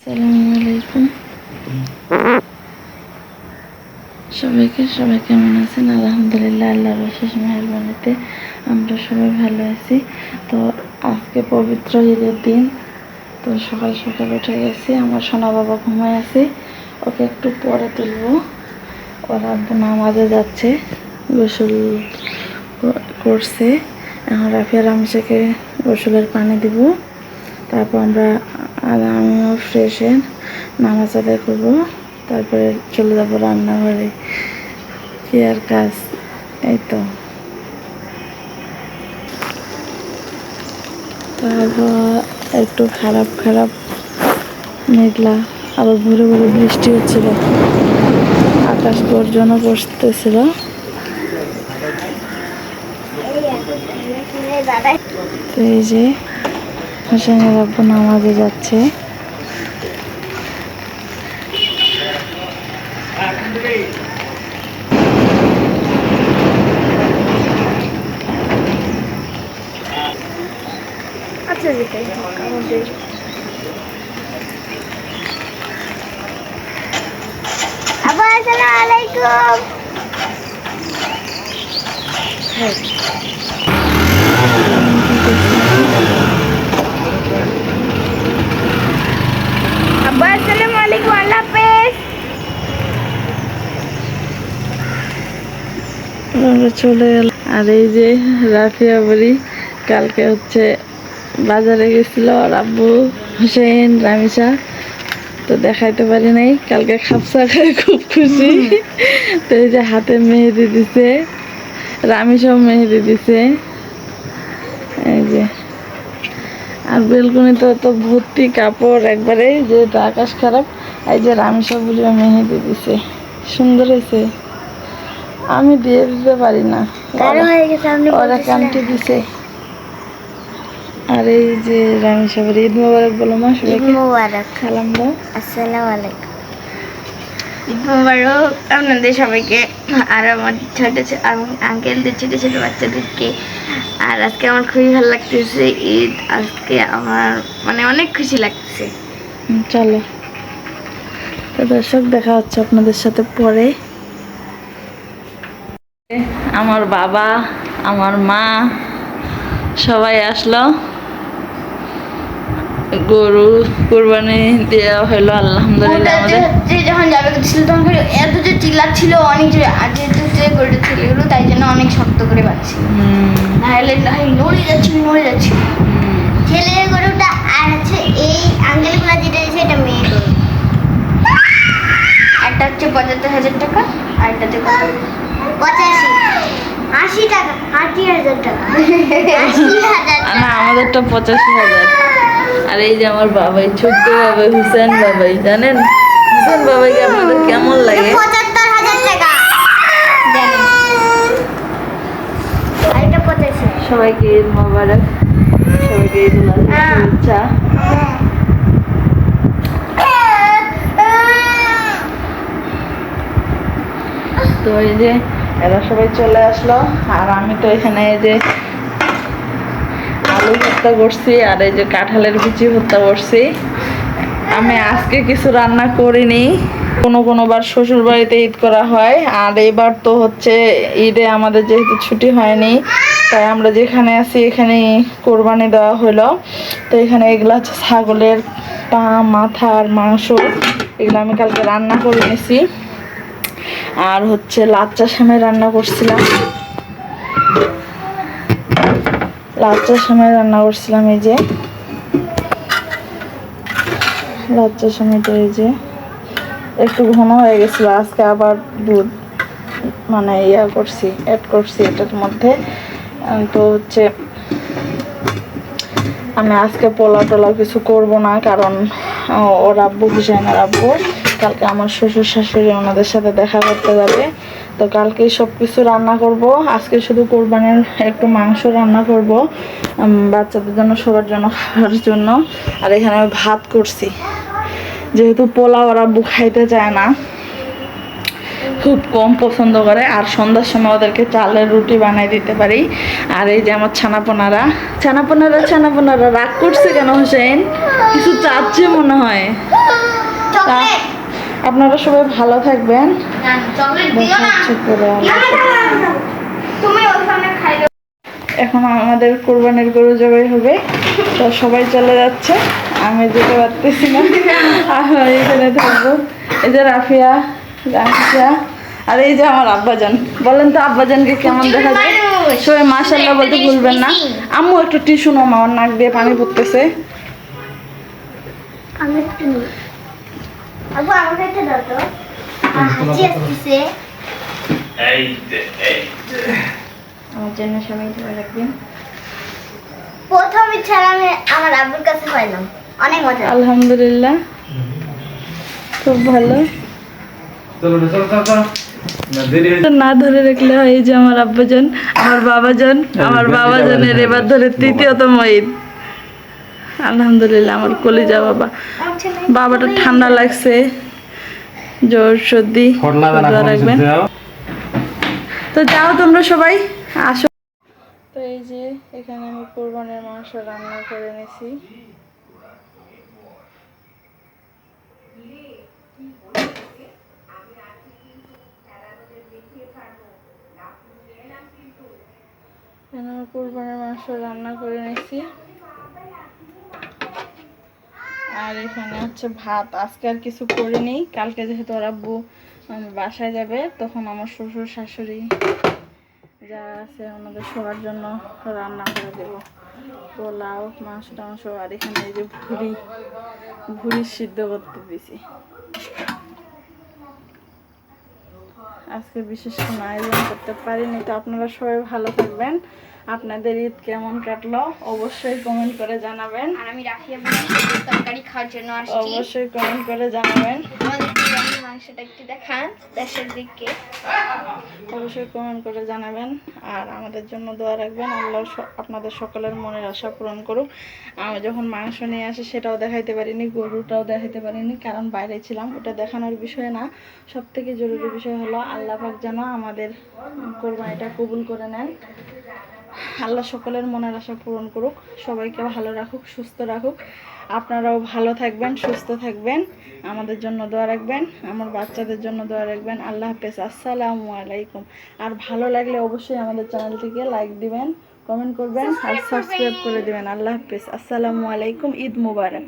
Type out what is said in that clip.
আসসালামু আলাইকুম সবাই কেমন আছেন? আলহামদুলিল্লাহ, আল্লাহর অশেষ মেহেরবানিতে আমরা সবাই ভালো আছি। তো আজকে পবিত্র ঈদের দিন। তো সকাল সকাল উঠে গেছি, আমার সোনা বাবা ঘুমায় আছে, ওকে একটু পরে তুলবো। ওর আব্বু নামাজে যাচ্ছে, গোসল করছে। এখন রাফিয়া রামসাকে গোসলের পানি দিব, তারপর আমিও ফ্রেশ হয়ে নামাজ আদায় করবো, তারপরে চলে যাবো রান্নাঘরে। কি আর কাজ, এই তো। তারপর একটু খারাপ মেঘলা, আবার ভোরে ভোরে বৃষ্টি হচ্ছিল, আকাশ গর্জনও করতেছিল। তো এই যে হোসেনের আব্বু নামাজে যাচ্ছে। আচ্ছা, আমাদের আসসালামু আলাইকুম। আব্বা আসসালামু আলাইকুম, আল্লাহ হাফেজ। আমরা চলে গেল। আর এই যে রাফিয়া বলি কালকে হচ্ছে বাজারে গেছিল আর আব্বু হোসেন রামিসা, তো দেখাইতে পারি নাই। কালকে খাপসা খায় খুব খুশি। তো এই যে হাতে মেহেদি দিছে, রামিসাও মেহেদি দিছে, এই যে। আর বেলকুনিতে তো ভর্তি কাপড় একবারে, যেহেতু আকাশ খারাপ। এই যে রামিসা বলিও মেহেদি দিছে, সুন্দর হয়েছে। আমি দিয়ে দিতে পারি না, ওরা কান্টি দিছে। আর এই যে রামিসা বলি ঈদ মোবারক বলো মা সবাইকে। মোবারক, সালাম দাও। আসসালামু আলাইকুম, ঈদ মোবারক আপনাদের সবাইকে, আর আমার আঙ্কেলদের ছোট ছোট বাচ্চাদেরকে। আর আজকে আমার খুবই ভালো লাগতেছে ঈদ, আজকে আমার মানে অনেক খুশি লাগতেছে। চলো তো দর্শক, দেখা হচ্ছে আপনাদের সাথে পরে। আমার বাবা, আমার মা সবাই আসলো, গরু কুরবানি দেওয়া হলো আলহামদুলিল্লাহ। আমাদের যে যখন যাবে ছিল তখন এত যে চিল্লাচ্ছিল, অনেক যে আজে গরুটা ছিল এগুলো, তাই জন্য অনেক শক্ত করে পাচ্ছি, নাহলে নড়ে যাচ্ছি। ছেলের গরুটা আর হচ্ছে এই আঙ্কেলগুলো যেটা আছে এটা মেয়ে গরু। একটা হচ্ছে ৭৫,০০০ টাকা, আর এটাতে কত? ৮০ টাকা, ৮০,০০০ টাকা। না, আমাদেরটা ৮৫,০০০। আর এই যে আমার বাবাই, ছোট্ট বাবাই, হুসেন বাবাই, জানেন হুসেন বাবাইকে আপনাদের কেমন লাগে? ৭৫,০০০ টাকা। সবাইকে ঈদ মোবারক, সবাইকে ঈদ উল আজহার শুভেচ্ছা। তো এই যে এরা সবাই চলে আসলো, আর আমি তো এখানে এই যে আলু ভর্তা করছি, আর এই যে কাঁঠালের বিচি ভর্তা করছি। আমি আজকে কিছু রান্না করিনি, কোনোবার শ্বশুর বাড়িতে ঈদ করা হয়, আর এবার তো হচ্ছে ঈদে আমাদের যেহেতু ছুটি হয়নি, তাই আমরা যেখানে আছি এখানে কোরবানি দেওয়া হলো। তো এখানে এগুলো হচ্ছে ছাগলের পা, মাথা আর মাংস, এগুলো আমি কালকে রান্না করে নিয়েছি। আর হচ্ছে লাচ্চা সেমাই রান্না করছিলাম, এই যে লাচ্চা সেমাইটা এই যে একটু ঘন হয়ে গেছিলো, আজকে আবার দুধ মানে অ্যাড করছি এটার মধ্যে। তো হচ্ছে আমি আজকে পোলাও কিছু করব না, কারণ ওর আব্বু, হুসেনের আব্বু কালকে আমার শ্বশুর শাশুড়ি ওনাদের সাথে দেখা করতে যাবে। তো কালকেই সব কিছু রান্না করব, আজকে শুধু কোরবানির একটু মাংস রান্না করব বাচ্চাদের জন্য, সবার জন্য খাওয়ার জন্য। আর এখানে আমি ভাত করছি, যেহেতু পোলাও ওর আব্বু খাইতে চায় না, খুব কম পছন্দ করে। আর সন্ধ্যার সময় ওদেরকে চালের রুটি বানাই দিতে পারি। আর এই যে আমার ছানাপোনারা রাগ করছে কেন হোসেন? কিছু চাচ্ছে মনে হয়। তা আপনারা সবাই ভালো থাকবেন। দেখা হচ্ছে পরে এখন আমাদের কোরবানির গরু জবাই হবে, তো সবাই চলে যাচ্ছে, আমি যেতে পারতেছি না, আমি এখানে থাকবো। এই যে রাফিয়া, রাফিয়া, আর এই যে আমার আব্বাজান। বলেন তো আব্বাজানকে কেমন দেখা যায়? সবাই মাশাআল্লাহ বলতে ভুলবেন না। আম্মু একটু টিস্যু নাও, আমার নাক দিয়ে পানি পড়তেছে। আমার জন্য সবাই দোয়া রাখবেন। প্রথম ইচ্ছা আমি আমার আব্বুর কাছে পাইলাম, অনেক মজা। আলহামদুলিল্লাহ, খুব ভালো। না ধরে রাখলে হয়। এই যে আমার আব্বাজান, আমার বাবাজান, আমার বাবাজানের এবার ধরে তৃতীয়তম ঈদ। আলহামদুলিল্লাহ, আমার কলিজা বাবা। বাবাটা ঠান্ডা লাগছে, জ্বর সর্দি, দোয়া রাখবেন। তো যাও তোমরা সবাই আসো। তো এই যে এখানে আমি কোরবানির মাংস রান্না করে নিয়েছি। এখানে আমি কোরবানির মাংস রান্না করে নিয়েছি, আর এখানে হচ্ছে ভাত। আজকে আর কিছু করিনি, কালকে যেহেতু ওর আব্বু বাসায় যাবে, তখন আমার শ্বশুর শাশুড়ি যারা আছে ওনাদের সবার জন্য রান্না করে দেবো, পোলাও, মাংস টাংস। আর এখানে এই যে ভুড়ি সিদ্ধ করতে দিছি। আজকে বিশেষ কোনো আয়োজন করতে পারিনি। তো আপনারা সবাই ভালো থাকবেন। আপনাদের ঈদ কেমন কাটলো অবশ্যই কমেন্ট করে জানাবেন। আর আমি রাফিয়া বলি তরকারি খাওয়ার জন্য আসছি, অবশ্যই কমেন্ট করে জানাবেন। আমাদের বিরিয়ানির মাংসটা একটু দেখান দেশের দিকে, অবশ্যই কমেন্ট করে জানাবেন। আর আমাদের জন্য দোয়া রাখবেন। আল্লাহ আপনাদের সকলের মনের আশা পূরণ করুক। আমি যখন মাংস নিয়ে আসি সেটাও দেখাইতে পারিনি, গরুটাও দেখাইতে পারিনি, কারণ বাইরে ছিলাম। ওটা দেখানোর বিষয় না, সব থেকে জরুরি বিষয় হলো আল্লাহ পাক যেন আমাদের কোরবানিটা কবুল করে নেন। আল্লাহ সকলের মনের আশা পূরণ করুক, সবাইকে ভালো রাখুক, সুস্থ রাখুক। আপনারাও ভালো থাকবেন, সুস্থ থাকবেন, আমাদের জন্য দোয়া রাখবেন, আমার বাচ্চাদের জন্য দোয়া রাখবেন। আল্লাহ হাফেজ, আসসালামু আলাইকুম। আর ভালো লাগলে অবশ্যই আমাদের চ্যানেলটিকে লাইক দিবেন, কমেন্ট করবেন আর সাবস্ক্রাইব করে দিবেন। আল্লাহ হাফেজ, আসসালামু আলাইকুম, ঈদ মুবারক।